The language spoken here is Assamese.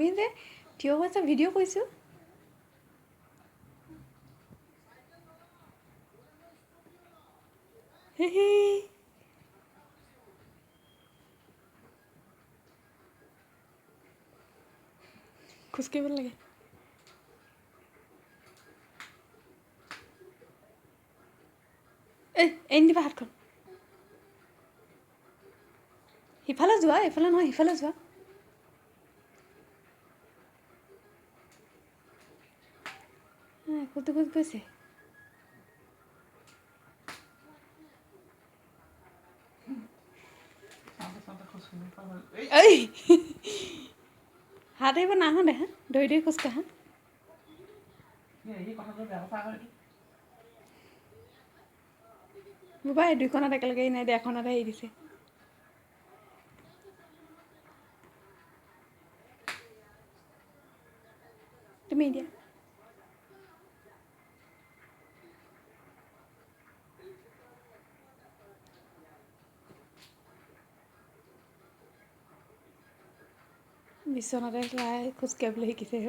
আমি যে থিয় হৈছে ভিডিঅ' কৰিছোঁ খোজকাঢ়িব লাগে এৰি দিবা হাতখন সিফালে যোৱা এইফালে নহয় সিফালে যোৱা খোজ খোজ গৈছে এই হাত আহিব নাহা দে হা ধৰি ধৰি খোজকাঢ়া বাবা এই দুইখনত একেলগে নাই দে এখনতে এৰি দিছে তুমি দিয়া বিচনাতে লাই খোজকাঢ়িবলৈ শিকিছে হ